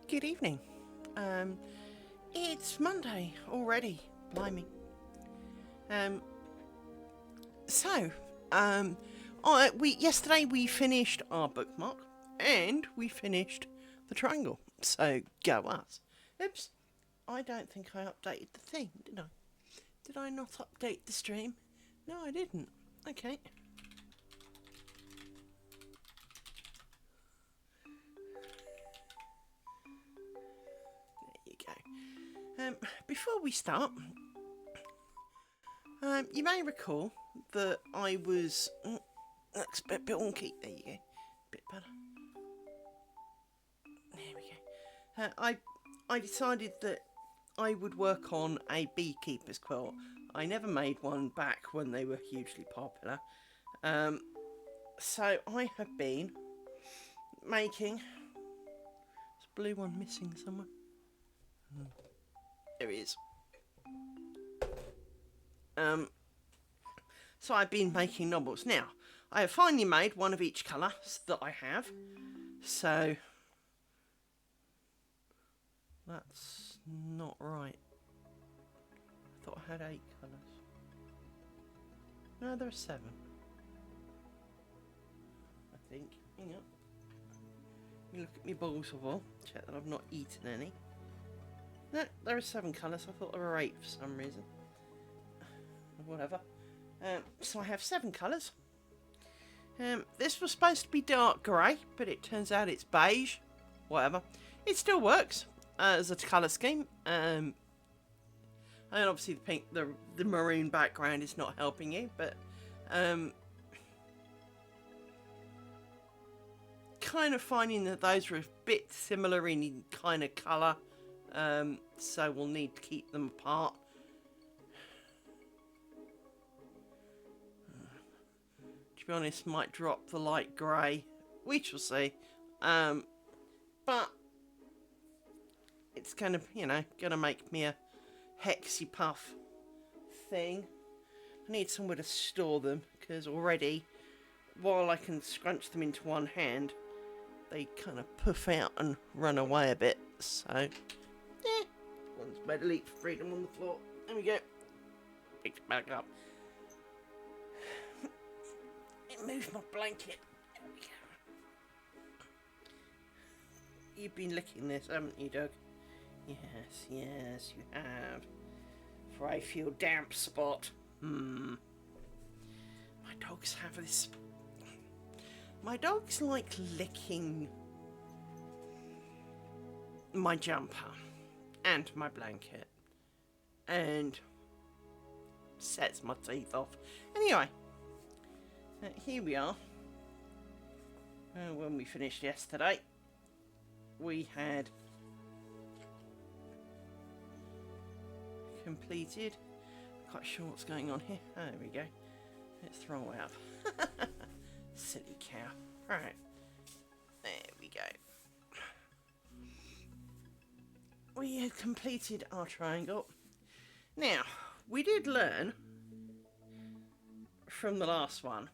Good evening. It's Monday already. Blimey. Um, so, yesterday we finished our bookmark and we finished the triangle. So go us. Oops, I don't think I updated the thing, did I? Did I not update the stream? No, I didn't. Okay. Before we start, you may recall that I was... that's a bit wonky. There you go. Bit better. There we go. I decided that I would work on a beekeeper's quilt. I never made one back when they were hugely popular. So I have been making... There's a blue one missing somewhere. There he is. So I've been making novels. Now, I have finally made one of each colour that I have. So, that's not right. I thought I had 8 colours. No, there are 7. I think. Hang on. Let me look at my balls of wool. Check that I've not eaten any. No, there are 7 colours. I thought there were 8 for some reason. Whatever. So I have 7 colours. This was supposed to be dark grey, but it turns out it's beige. Whatever. It still works as a colour scheme. And obviously the pink, the maroon background is not helping you, but kind of finding that those are a bit similar in kind of colour. So we'll need to keep them apart. To be honest, might drop the light grey. We shall see. But it's kind of, gonna make me a hexy puff thing. I need somewhere to store them, because already, while I can scrunch them into one hand, they kind of puff out and run away a bit. So, one's made a leap for freedom on the floor. There we go. Picked it back up. It moved my blanket. There we go. You've been licking this, haven't you, Doug? Yes, you have. For I feel damp spot. My dogs have this... My dogs like licking my jumper and my blanket and sets my teeth off. Anyway, here we are. When we finished yesterday, we had completed. I'm quite sure what's going on here. Oh, there we go. Let's throw it up. Silly cow. Right. There we go. We had completed our triangle. Now, we did learn from the last one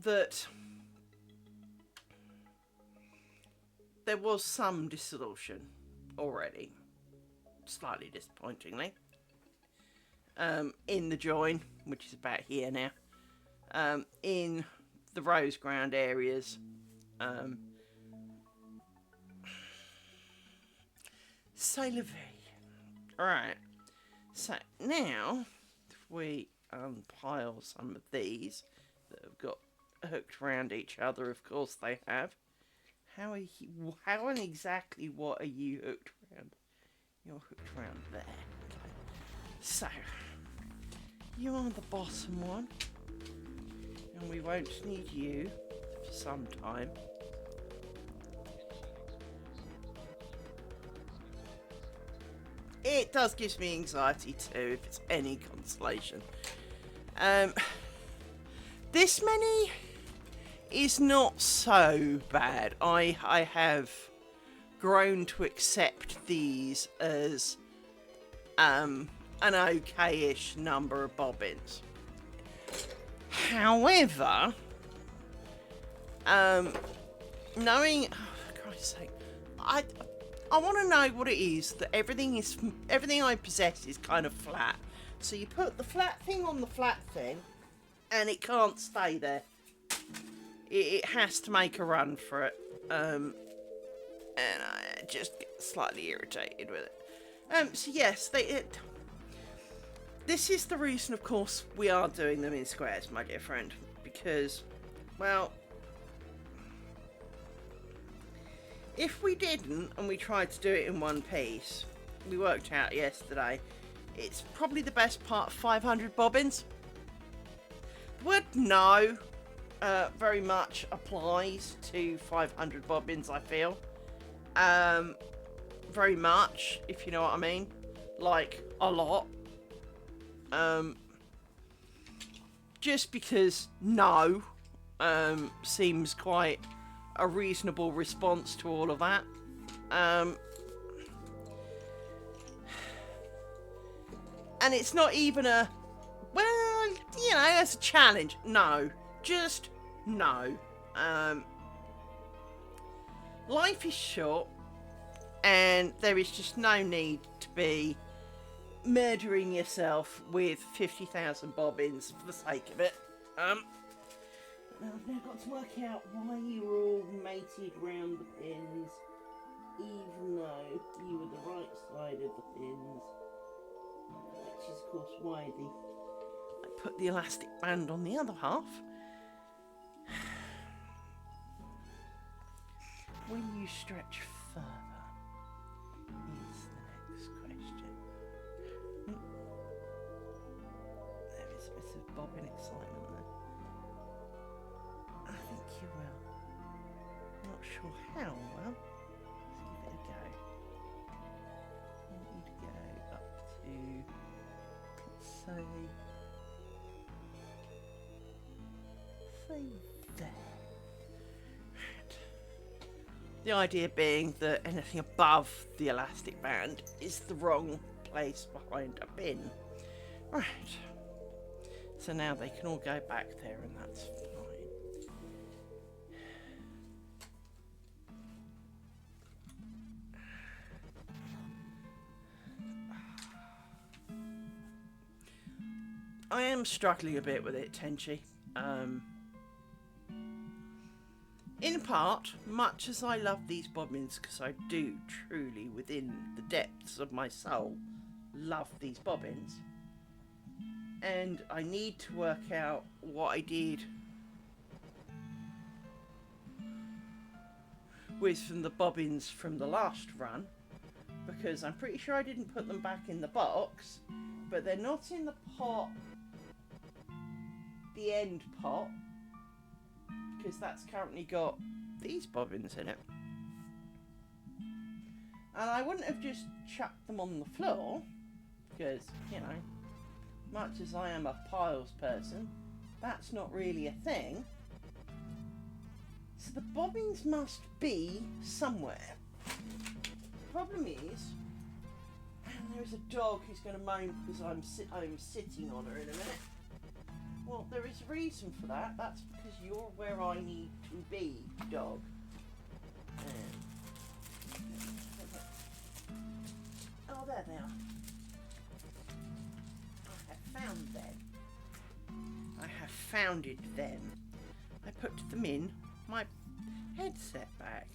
that there was some dissolution already, slightly disappointingly, in the join, which is about here now, in the rose ground areas, c'est la vie. Alright, so now, if we unpile some of these that have got hooked around each other, of course they have. How and exactly what are you hooked around? You're hooked around there. Okay. So, you are the bottom one. And we won't need you for some time. It does give me anxiety too, if it's any consolation. This many is not so bad. I have grown to accept these as an okay-ish number of bobbins. However, knowing, oh, for Christ's sake, I want to know what it is that everything I possess is kind of flat. So you put the flat thing on the flat thing, and it can't stay there. It has to make a run for it. And I just get slightly irritated with it. So yes, this is the reason, of course, we are doing them in squares, my dear friend. Because, well, if we didn't and we tried to do it in one piece, we worked out yesterday, it's probably the best part of 500 bobbins. The word no very much applies to 500 bobbins, I feel. Very much, if you know what I mean. Like, a lot. Just because no seems quite a reasonable response to all of that. And it's not even a, well, you know, it's a challenge. No. Just no. Life is short, and there is just no need to be murdering yourself with 50,000 bobbins for the sake of it. Now I've now got to work out why you were all mated round the pins, even though you were the right side of the pins. Which is, of course, why I put the elastic band on the other half. Will you stretch further? Is the next question. There is a bit of bobbin excitement there. I think you will. Not sure how well. Let's give it a go. I want you to go up to, let's say there. The idea being that anything above the elastic band is the wrong place behind a pin. Right. So now they can all go back there, and that's fine. I am struggling a bit with it, Tenchi. In part, much as I love these bobbins, because I do truly, within the depths of my soul, love these bobbins. And I need to work out what I did with from the bobbins from the last run, because I'm pretty sure I didn't put them back in the box, but they're not in the pot, the end pot, because that's currently got these bobbins in it. And I wouldn't have just chucked them on the floor, because, you know, much as I am a piles person, that's not really a thing. So the bobbins must be somewhere. Problem is, and there's a dog who's going to moan because I'm sitting on her in a minute. Well, there is a reason for that. That's because you're where I need to be, dog. Oh, there they are. I have found them. I have founded them. I put them in my headset bag.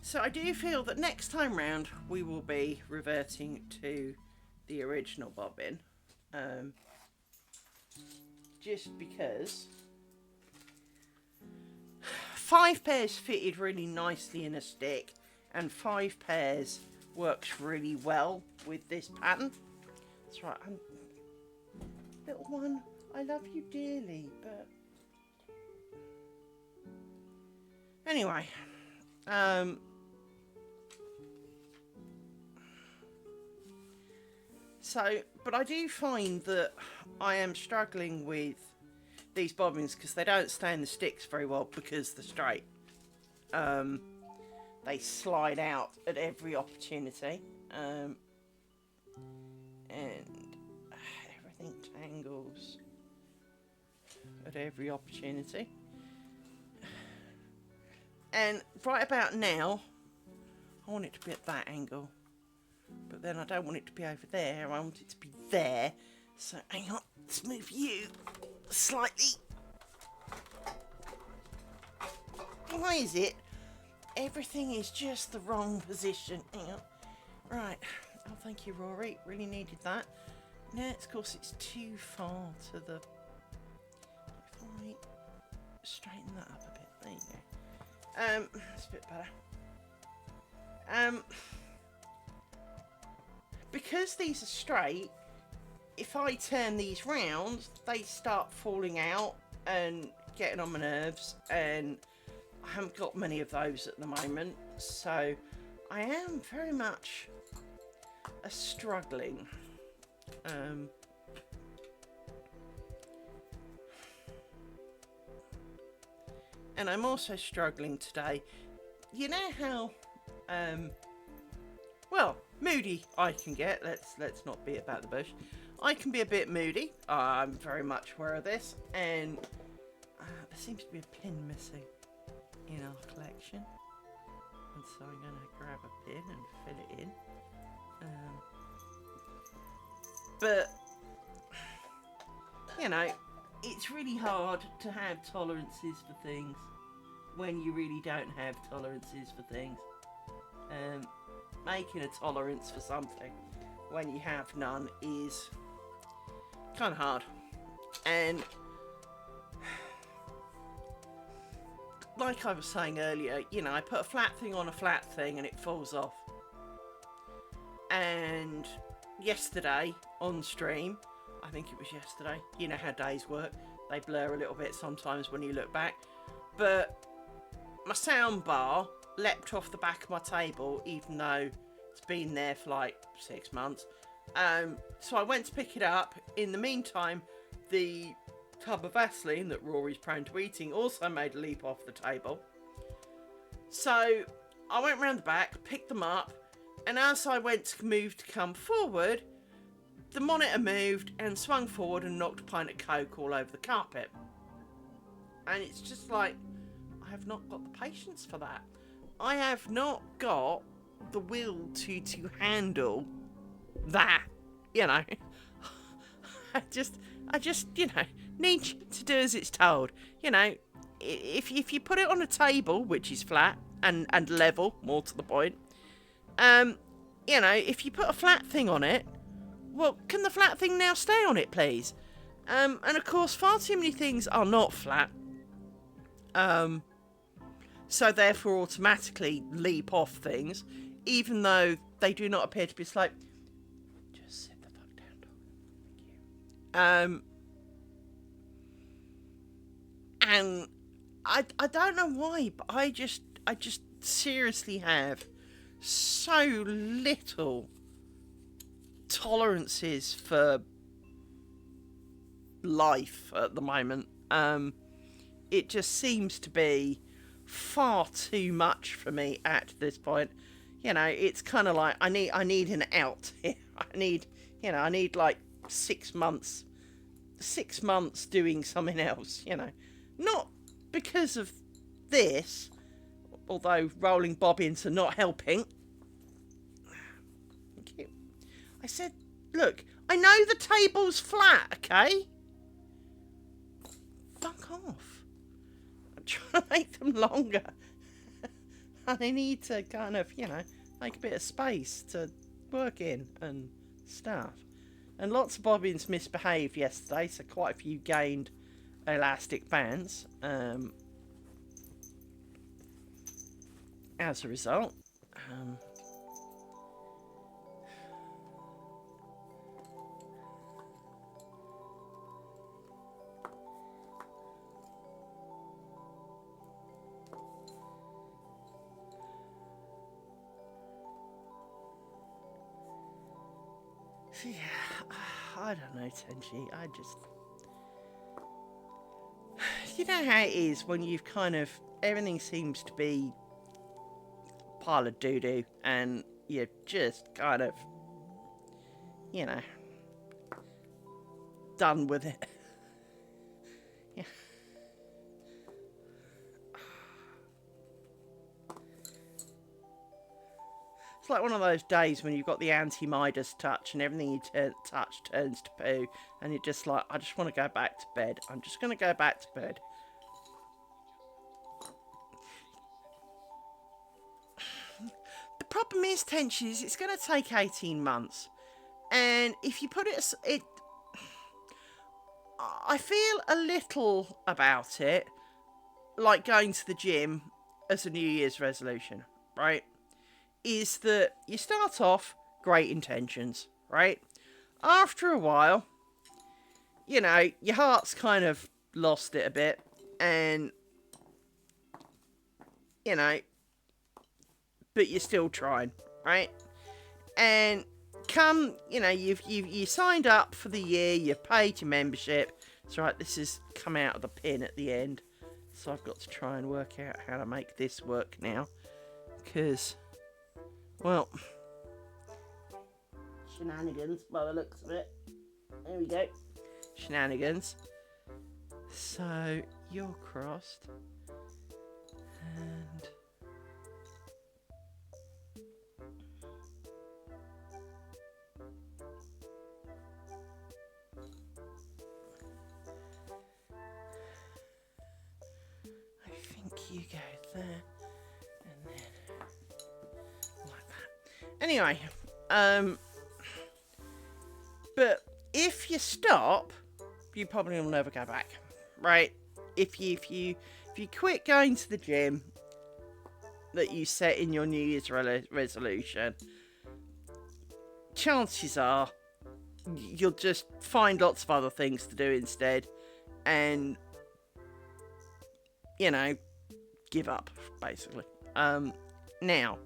So I do feel that next time round we will be reverting to the original bobbin. Just because 5 pairs fitted really nicely in a stick, and 5 pairs works really well with this pattern. That's right, little one, I love you dearly, but anyway, but I do find that I am struggling with these bobbins because they don't stay in the sticks very well because they're straight. They slide out at every opportunity. And everything tangles at every opportunity. And right about now, I want it to be at that angle. But then I don't want it to be over there. I want it to be there. So hang on, let's move you slightly. Why is it? Everything is just the wrong position. Hang on. Right. Oh, thank you, Rory. Really needed that. No, of course, it's too far to the... If I straighten that up a bit. There you go. That's a bit better. Because these are straight, if I turn these round, they start falling out and getting on my nerves, and I haven't got many of those at the moment, so I am very much struggling. And I'm also struggling today. You know how well, moody I can get. Let's not beat about the bush. I can be a bit moody. I'm very much aware of this, and there seems to be a pin missing in our collection, and so I'm going to grab a pin and fit it in. But you know, it's really hard to have tolerances for things when you really don't have tolerances for things. Making a tolerance for something when you have none is kind of hard. And like I was saying earlier, you know, I put a flat thing on a flat thing and it falls off. And yesterday on stream, I think it was yesterday, you know how days work, they blur a little bit sometimes when you look back, but my sound bar leapt off the back of my table, even though it's been there for like 6 months. So I went to pick it up. In the meantime, the tub of Vaseline that Rory's prone to eating also made a leap off the table. So I went round the back, picked them up, and as I went to move to come forward, the monitor moved and swung forward and knocked a pint of Coke all over the carpet. And it's just like, I have not got the patience for that. I have not got the will to handle that, you know. I just, you know, need you to do as it's told. You know, if you put it on a table, which is flat and level, more to the point, you know, if you put a flat thing on it, well, can the flat thing now stay on it, please? And of course, far too many things are not flat. So therefore automatically leap off things, even though they do not appear to be slow. Just sit the fuck down, dog. Thank you. And I don't know why, but I just seriously have so little tolerances for life at the moment. It just seems to be far too much for me at this point. You know, it's kind of like I need an out here. I need like 6 months doing something else, you know. Not because of this, although rolling bobbins are not helping. Thank you. I said, look, I know the table's flat, okay? Fuck off. I'm trying to make them longer. I need to kind of, you know, make a bit of space to work in and stuff. And lots of bobbins misbehaved yesterday, so quite a few gained elastic bands as a result. Yeah, I don't know, Tenchi. You know how it is when you've kind of, everything seems to be a pile of doo-doo and you're just kind of, you know, done with it. Yeah. It's like one of those days when you've got the anti-Midas touch and everything you touch turns to poo. And you're just like, I just want to go back to bed. I'm just going to go back to bed. The problem is, Tenches, it's going to take 18 months. And if you put it... I feel a little about it like going to the gym as a New Year's resolution, right? Is that you start off great intentions, right? After a while, you know, your heart's kind of lost it a bit, and you know, but you're still trying, right? And come, you know, you signed up for the year, you've paid your membership. It's right, this has come out of the pin at the end, so I've got to try and work out how to make this work now, because, well, shenanigans by the looks of it. There we go, shenanigans. So you're crossed, and you go there, and then like that. Anyway, but if you stop, you probably will never go back, right? If you quit going to the gym that you set in your New Year's resolution, chances are you'll just find lots of other things to do instead, and you know, give up, basically. Now,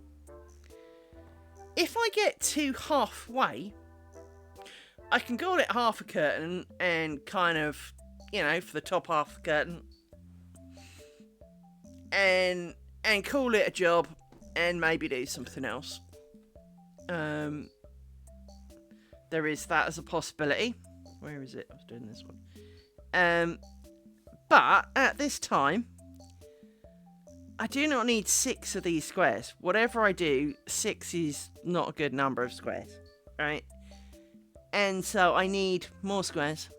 if I get to halfway, I can call it half a curtain and kind of, you know, for the top half of the curtain, and call it a job and maybe do something else. There is that as a possibility. Where is it? I was doing this one. But at this time, I do not need 6 of these squares. Whatever I do, 6 is not a good number of squares, right? And so I need more squares.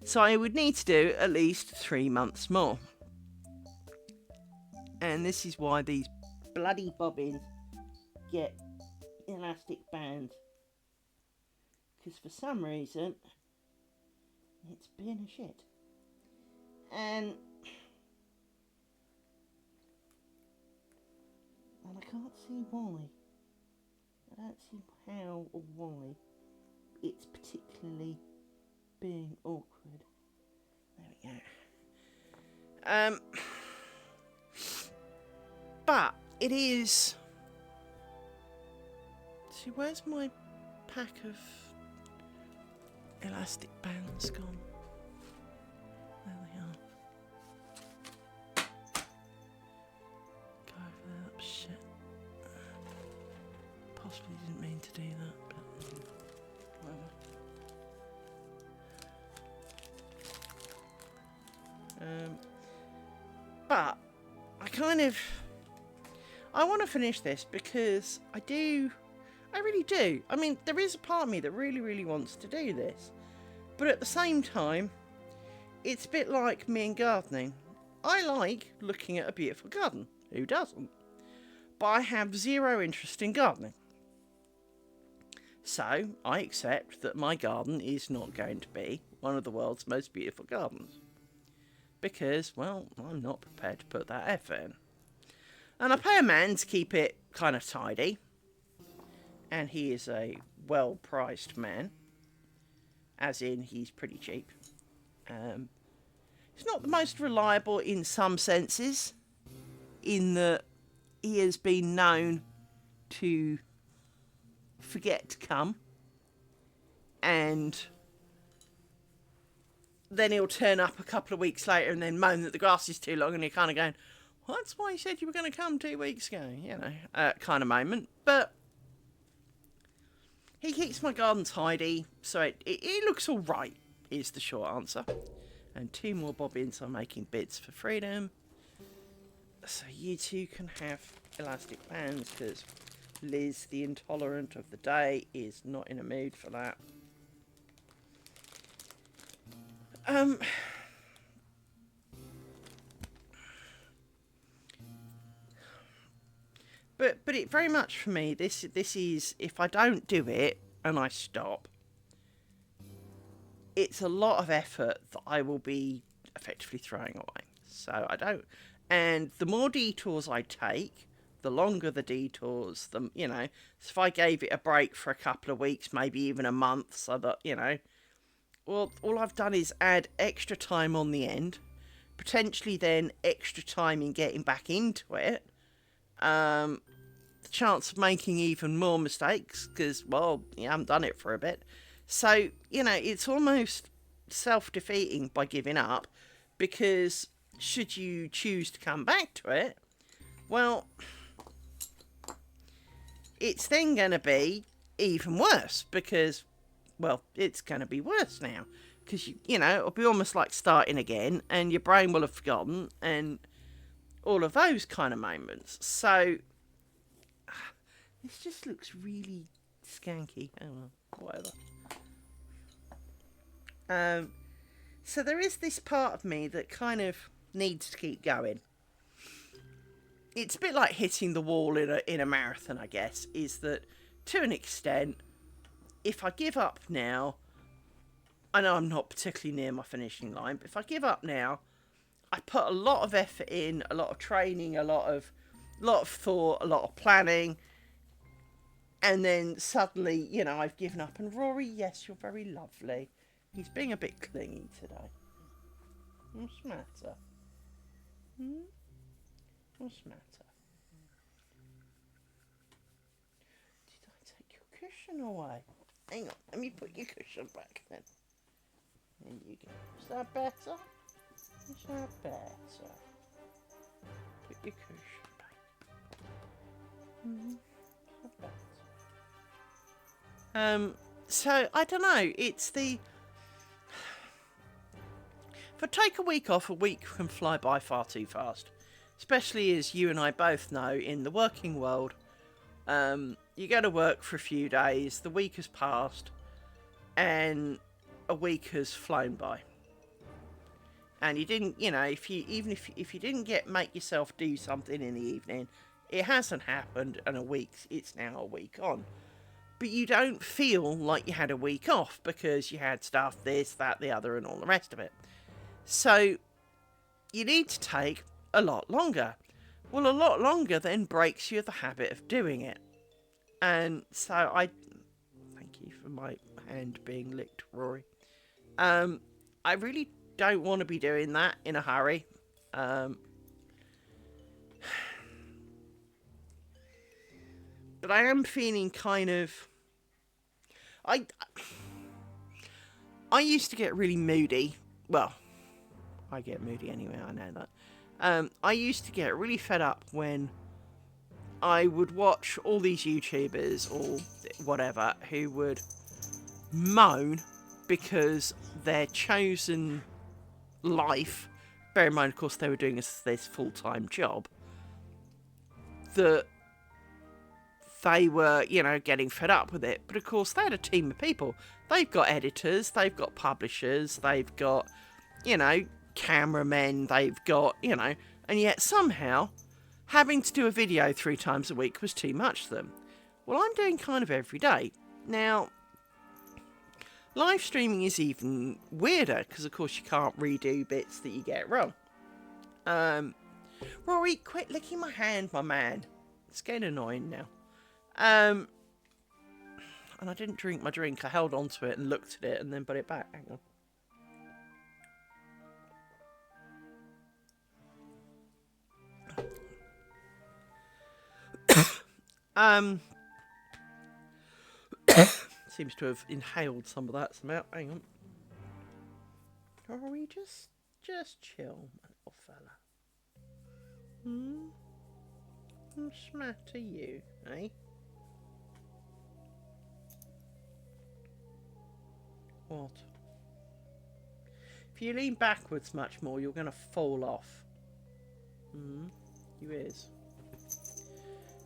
So I would need to do at least 3 months more. And this is why these bloody bobbins get elastic bands. Because for some reason, it's been a shit. And I can't see why. I don't see how or why it's particularly being awkward. There we go. But it is... See, where's my pack of elastic bands gone? There they are. Go over there. Oh, shit. Possibly didn't mean to do that, but whatever. But I want to finish this because I really do. I mean, there is a part of me that really wants to do this, but at the same time, it's a bit like me and gardening. I like looking at a beautiful garden. Who doesn't? But I have zero interest in gardening. So, I accept that my garden is not going to be one of the world's most beautiful gardens. Because, well, I'm not prepared to put that effort in. And I pay a man to keep it kind of tidy. And he is a well-priced man. As in, he's pretty cheap. He's not the most reliable in some senses. In that he has been known to forget to come. And then he'll turn up a couple of weeks later and then moan that the grass is too long, and you're kind of going, well, that's why you said you were going to come 2 weeks ago, you know, kind of moment. But he keeps my garden tidy, so it looks all right, is the short answer. And 2 more bobbins are making bits for freedom. So you two can have elastic bands, because Liz, the intolerant of the day, is not in a mood for that. But it very much for me, this is, if I don't do it and I stop, it's a lot of effort that I will be effectively throwing away. So I don't, and the more detours I take, the longer the detours, the, you know, so if I gave it a break for a couple of weeks, maybe even a month, so that, you know, well, all I've done is add extra time on the end, potentially then extra time in getting back into it. The chance of making even more mistakes because, well, you haven't done it for a bit. So, you know, it's almost self-defeating by giving up, because should you choose to come back to it, well, it's then going to be even worse because, well, it's going to be worse now because, you know, it'll be almost like starting again and your brain will have forgotten and all of those kind of moments. So this just looks really skanky. Oh, well, whatever. So there is this part of me that kind of needs to keep going. It's a bit like hitting the wall in a marathon, I guess, is that to an extent, if I give up now, I know I'm not particularly near my finishing line, but if I give up now, I put a lot of effort in, a lot of training, a lot of thought, a lot of planning, and then suddenly, you know, I've given up. And Rory, yes, you're very lovely. He's being a bit clingy today. What's the matter? What's the matter? Did I take your cushion away? Hang on, let me put your cushion back then. There you go. Is that better? Is that better? Put your cushion back. So I don't know. It's the, if I take a week off, a week can fly by far too fast. Especially as you and I both know, in the working world, you go to work for a few days, the week has passed, and a week has flown by. And you didn't, you know, if you didn't make yourself do something in the evening, it hasn't happened, and it's now a week on. But you don't feel like you had a week off because you had stuff, this, that, the other, and all the rest of it. So you need to take a lot longer. Well, a lot longer then breaks you of the habit of doing it. And so I thank you for my hand being licked, Rory. I really don't want to be doing that in a hurry. But I am feeling kind of, I used to get really moody. Well, I get moody anyway, I know that. I used to get really fed up when I would watch all these YouTubers or whatever who would moan because their chosen life, bear in mind, of course, they were doing this full-time job, that they were, you know, getting fed up with it. But of course, they had a team of people. They've got editors, they've got publishers, they've got, you know, cameramen, they've got, you know, and yet somehow having to do a video 3 times a week was too much for them. Well, I'm doing kind of every day. Now, live streaming is even weirder because, of course, you can't redo bits that you get wrong. Rory, quit licking my hand, my man. It's getting annoying now. And I didn't drink my drink. I held on to it and looked at it and then put it back. Hang on. Seems to have inhaled some of that somehow. Hang on. Rory, just chill, my little fella. What's the matter, you, eh? What? If you lean backwards much more, you're going to fall off. You is.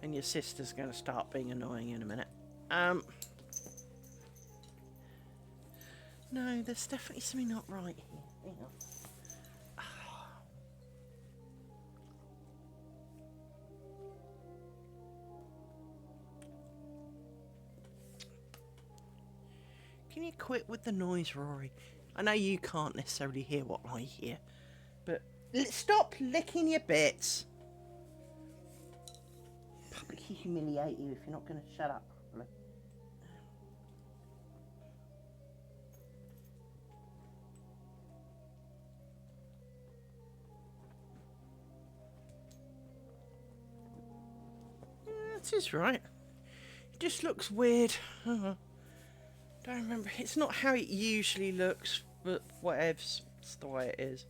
And your sister's going to start being annoying in a minute. No, there's definitely something not right here. Hang on. Can you quit with the noise, Rory? I know you can't necessarily hear what I hear, but stop licking your bits. Publicly humiliate you if you're not going to shut up properly. Yeah, that is right. It just looks weird. Don't remember. It's not how it usually looks, but whatevs. It's the way it is.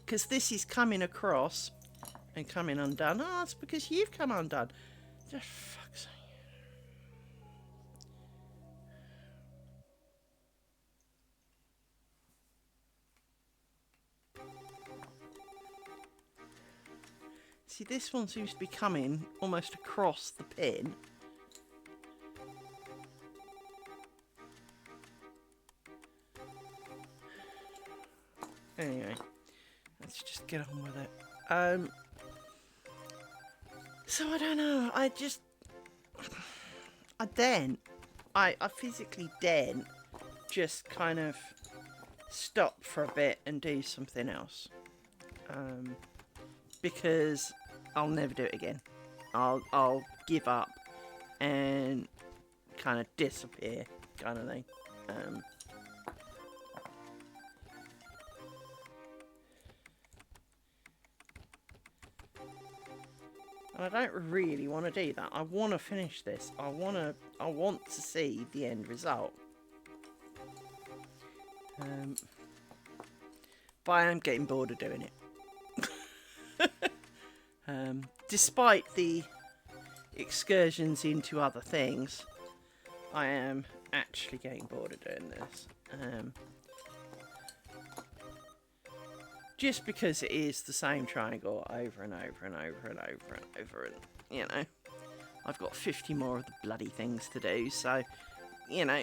Because this is coming across and coming undone. Oh, it's because you've come undone. Just fuck's sake. See, this one seems to be coming almost across the pin. Anyway, let's just get on with it. So I don't know. I physically daren't just kind of stop for a bit and do something else. Because I'll never do it again. I'll give up and kind of disappear, kind of thing. And I don't really want to do that. I want to finish this. I want to see the end result. But I am getting bored of doing it. Despite the excursions into other things, I am actually getting bored of doing this. Just because it is the same triangle over and over and over and over and over, and you know, I've got 50 more of the bloody things to do, so you know.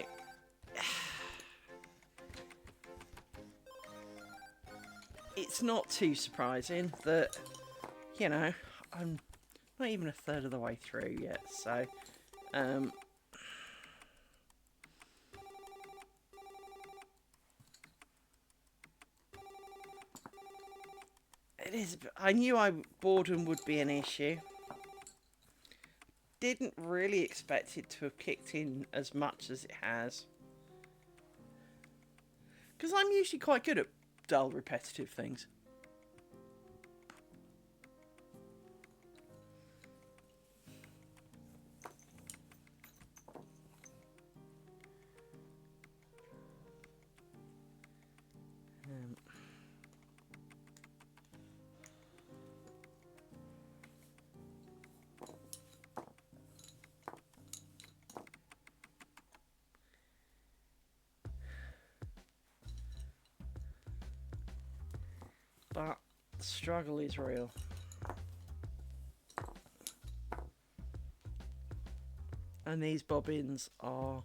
It's not too surprising that, you know, I'm not even a third of the way through yet, so it is. I knew boredom would be an issue. Didn't really expect it to have kicked in as much as it has, because I'm usually quite good at dull, repetitive things. But the struggle is real. And these bobbins are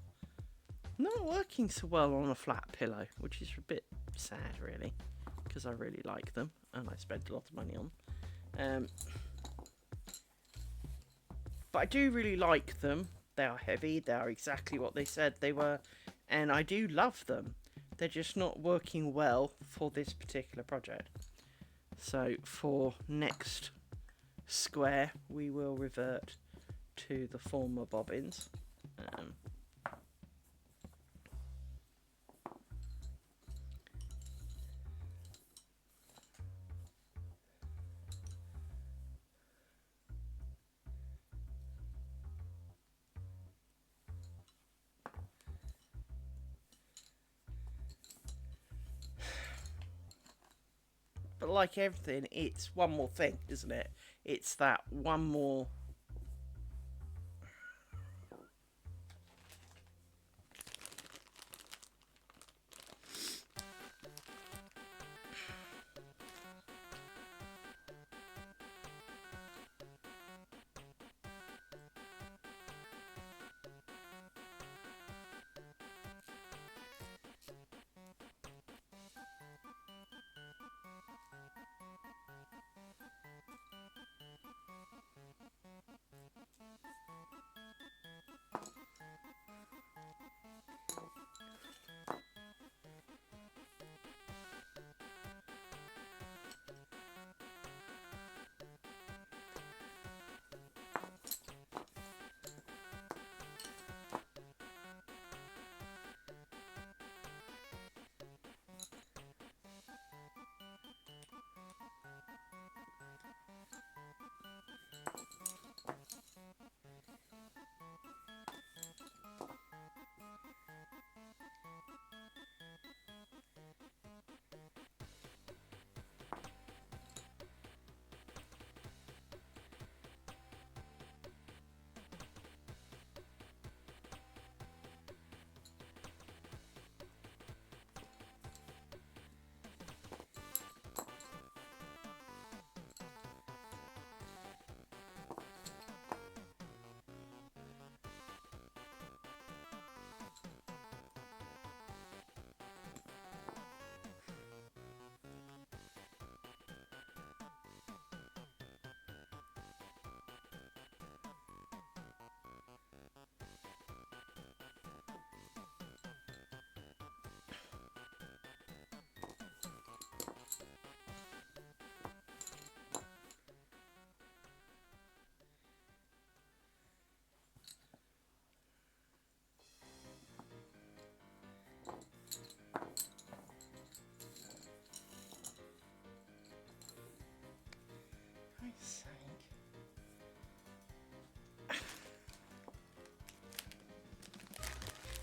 not working so well on a flat pillow, which is a bit sad, really, because I really like them and I spent a lot of money on them. But I do really like them. They are heavy, they are exactly what they said they were, and I do love them. They're just not working well for this particular project. So for next square, we will revert to the former bobbins. But like everything, it's one more thing, isn't it? It's that one more.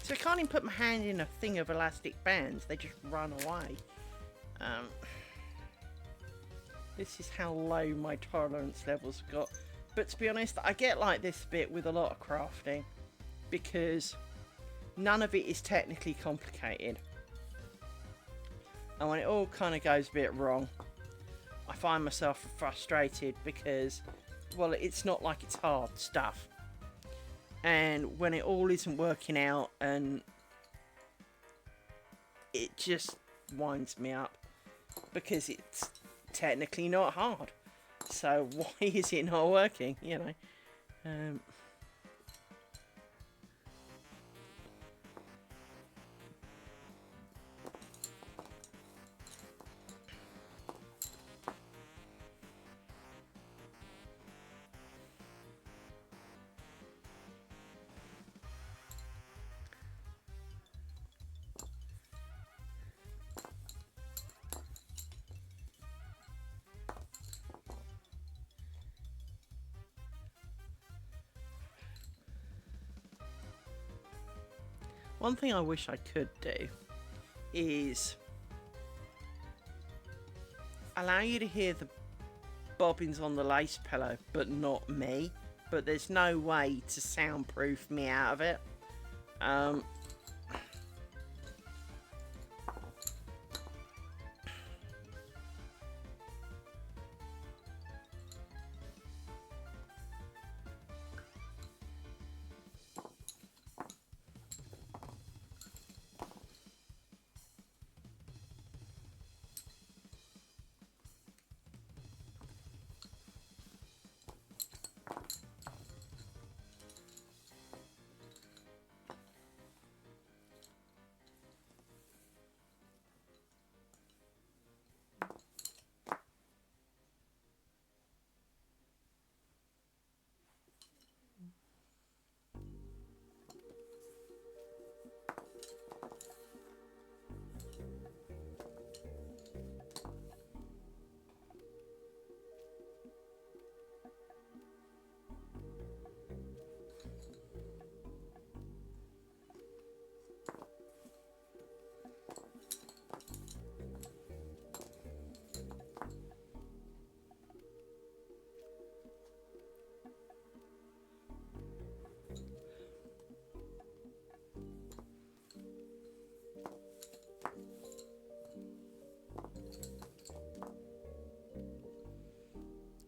So I can't even put my hand in a thing of elastic bands. They just run away. This is how low my tolerance levels got. But to be honest, I get like this bit with a lot of crafting, because none of it is technically complicated. And when it all kind of goes a bit wrong, I find myself frustrated because, well, it's not like it's hard stuff. And when it all isn't working out, and it just winds me up because it's technically not hard. So why is it not working, you know? One thing I wish I could do is allow you to hear the bobbins on the lace pillow, but not me. But there's no way to soundproof me out of it.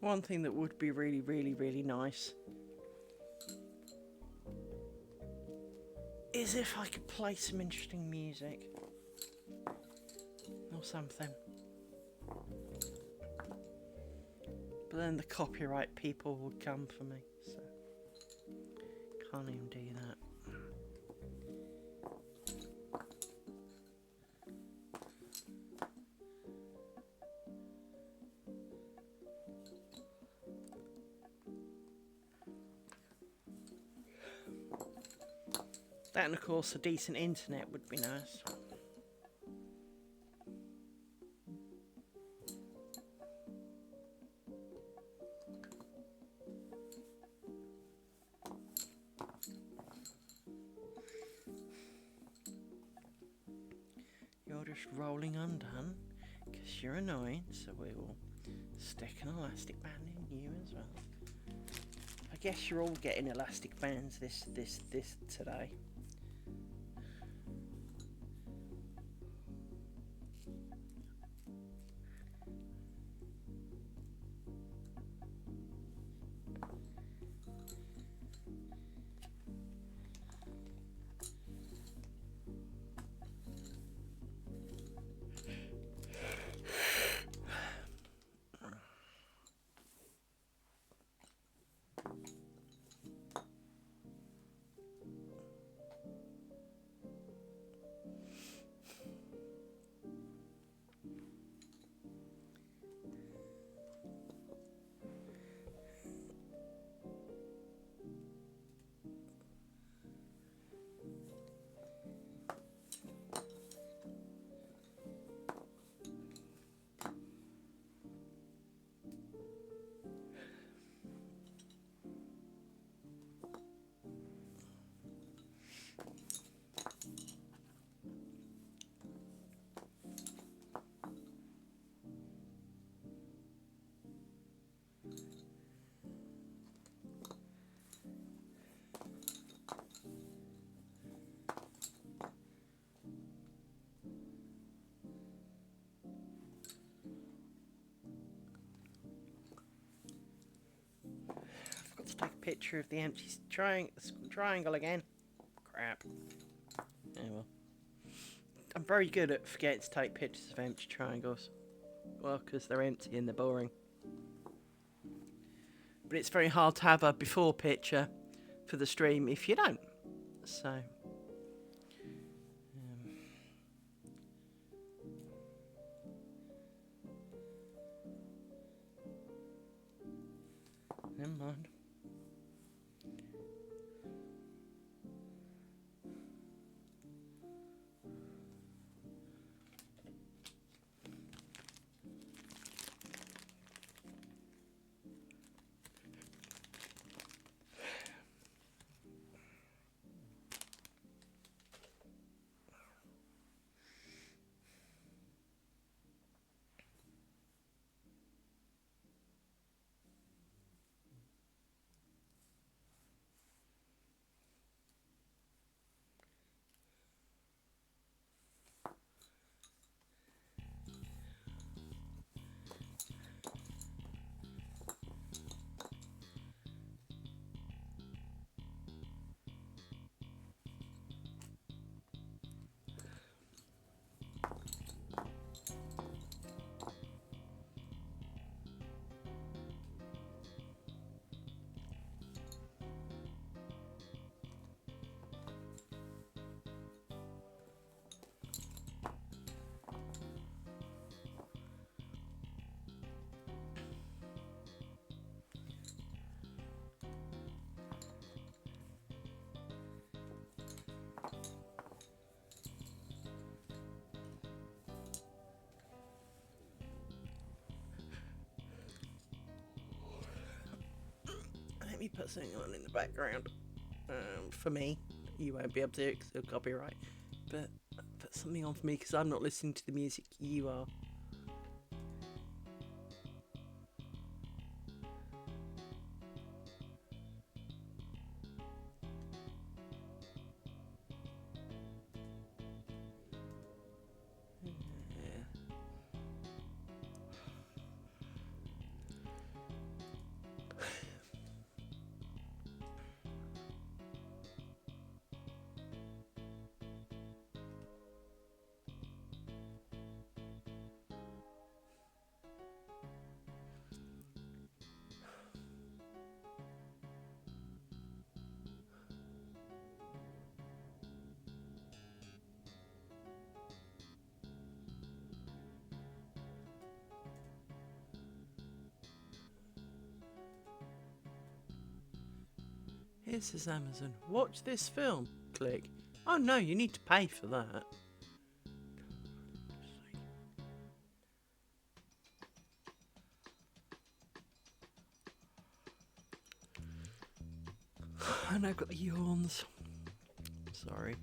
One thing that would be really, really, really nice is if I could play some interesting music or something. But then the copyright people would come for me, so can't even do that. That, and of course a decent internet would be nice. You're just rolling undone because you're annoying, so we will stick an elastic band in you as well. I guess you're all getting elastic bands this today. picture of the empty triangle again. Crap. Oh well. I'm very good at forgetting to take pictures of empty triangles. Well, because they're empty and they're boring. But it's very hard to have a before picture for the stream if you don't. So... never mind. Let me put something on in the background. For me, you won't be able to because it'll copyright. But put something on for me because I'm not listening to the music. You are. Here says Amazon. Watch this film. Click. Oh no, you need to pay for that. And I've got yawns. Sorry.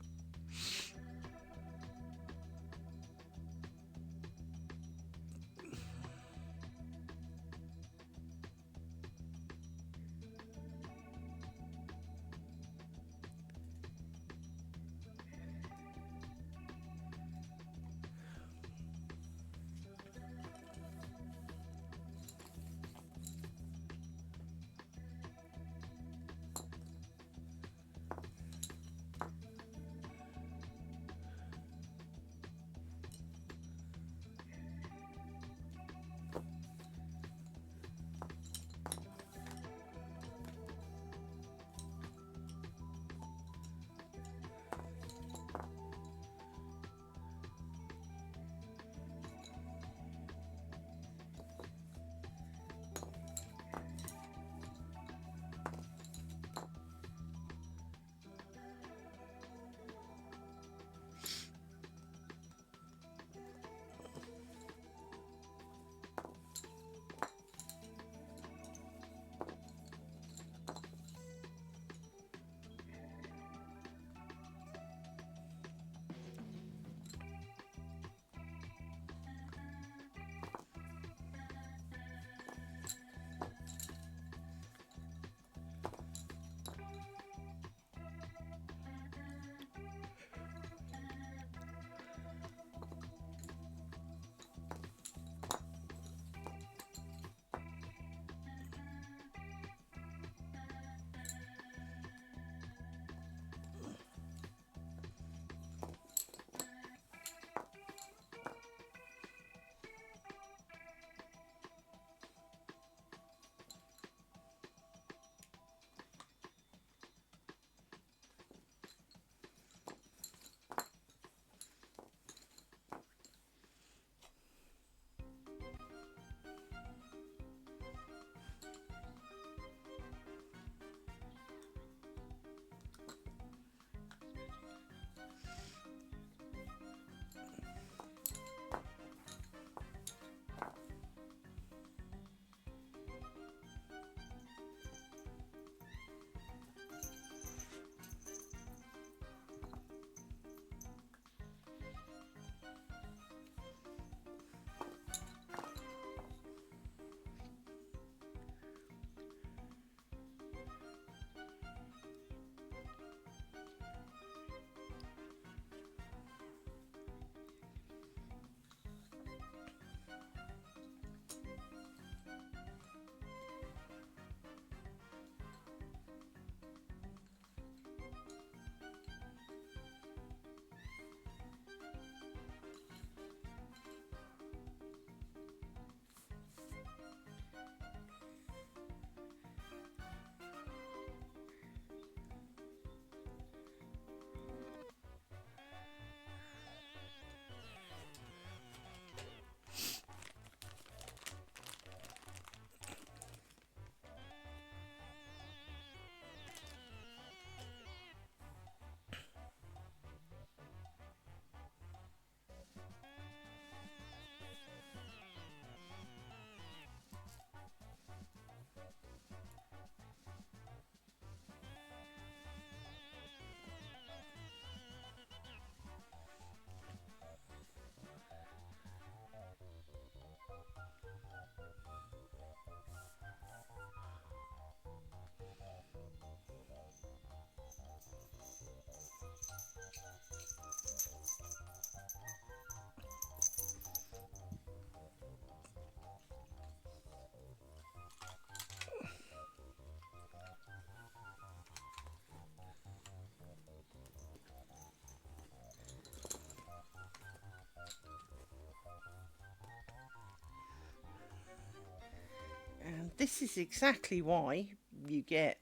And this is exactly why you get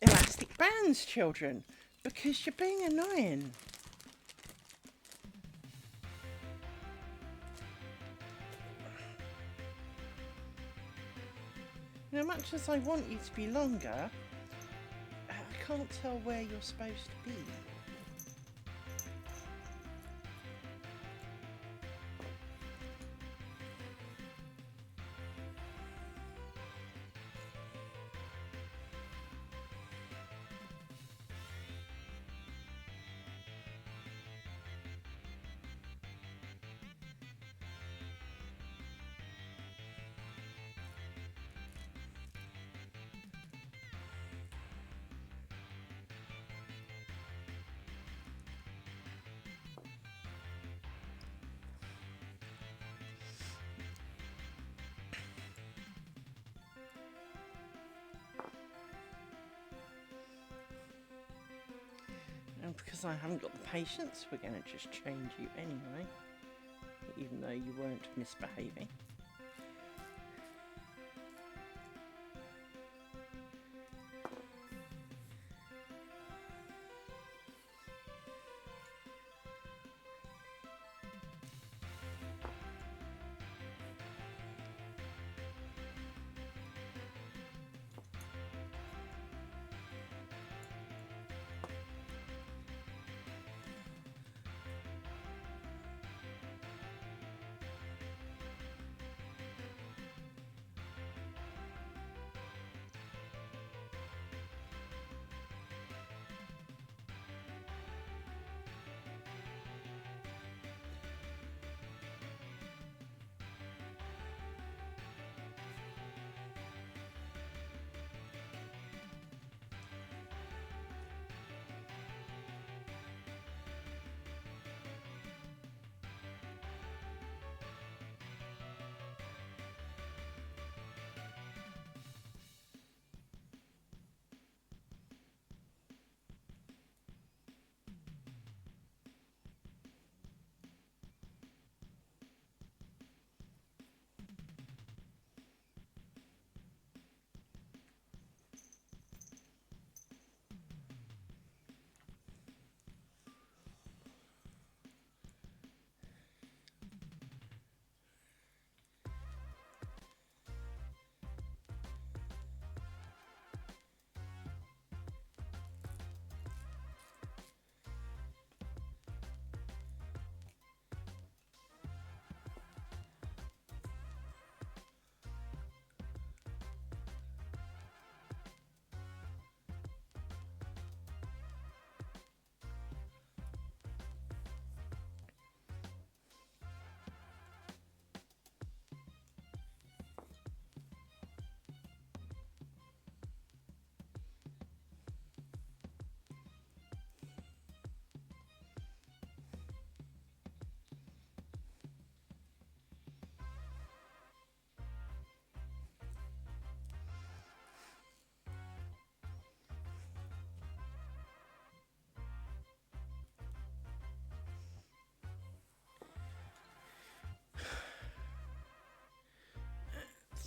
elastic bands, children, because you're being annoying. Now, much as I want you to be longer, I can't tell where you're supposed to be. And because I haven't got the patience, we're going to just change you anyway, even though you weren't misbehaving.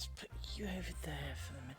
Let's put you over there for the minute.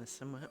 somewhere.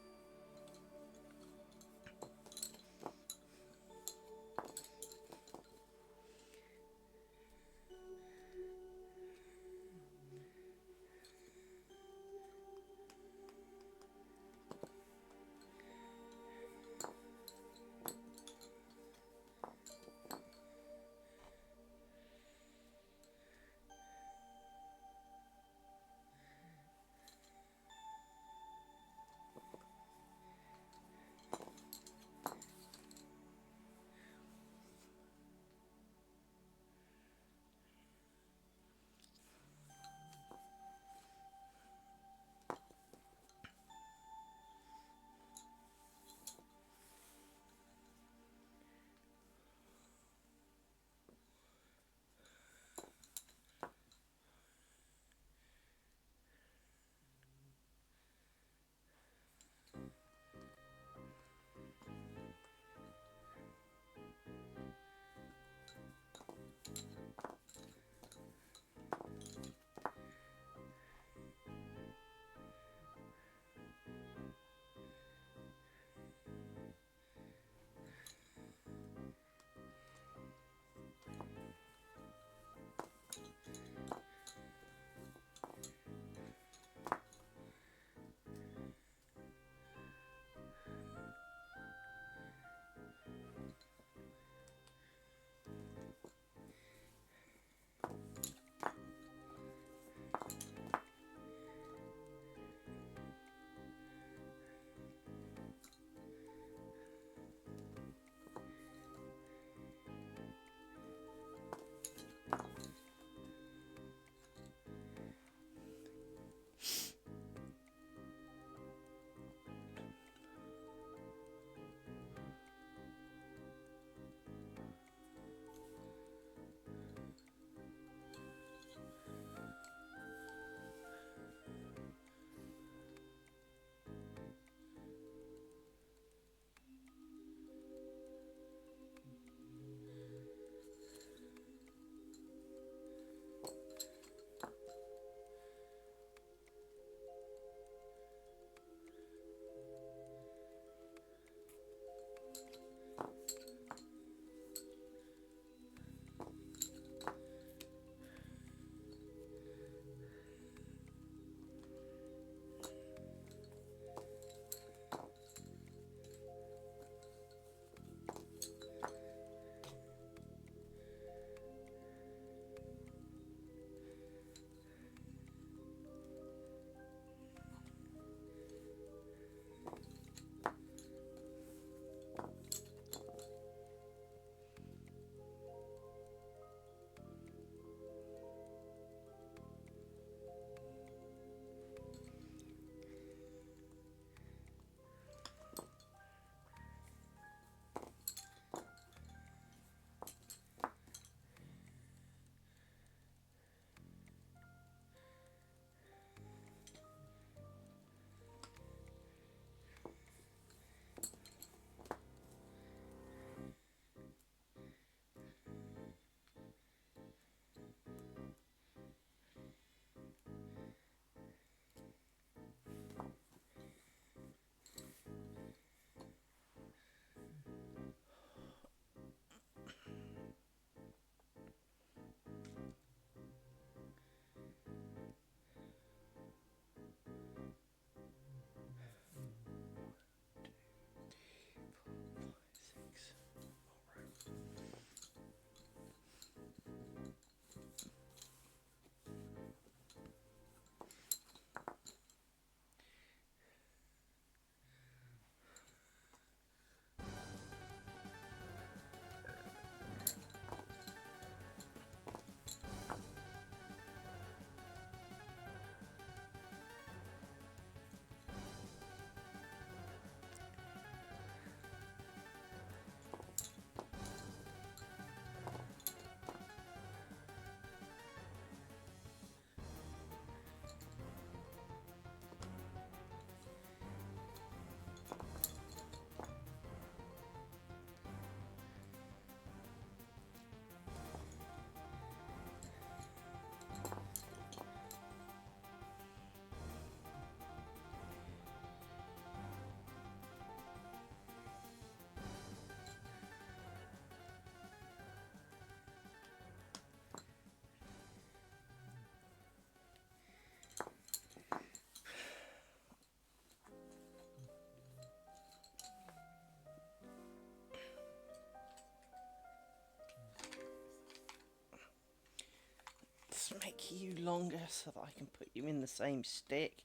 just make you longer so that I can put you in the same stick.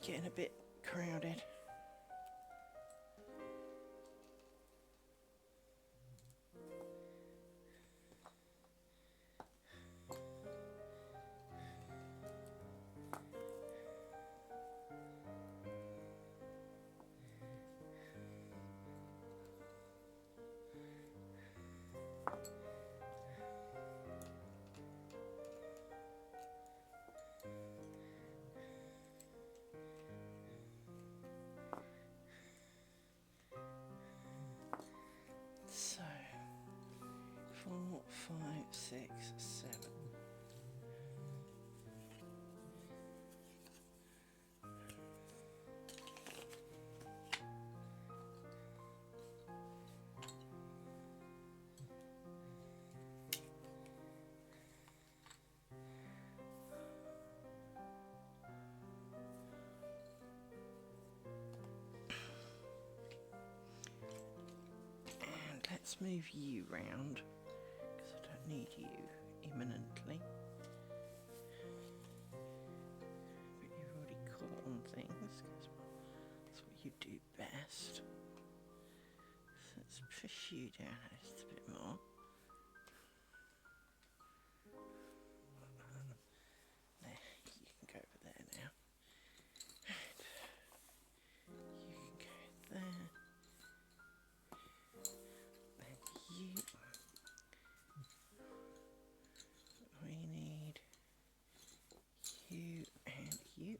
Getting a bit crowded. So, 4, 5, 6, 7. And let's move you round, because I don't need you imminently. But you've already caught on things, because that's what you do best. So let's push you down just a bit more. There, you can go over there now. You can go there. You. We need you and you.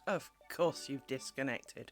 Of course you've disconnected.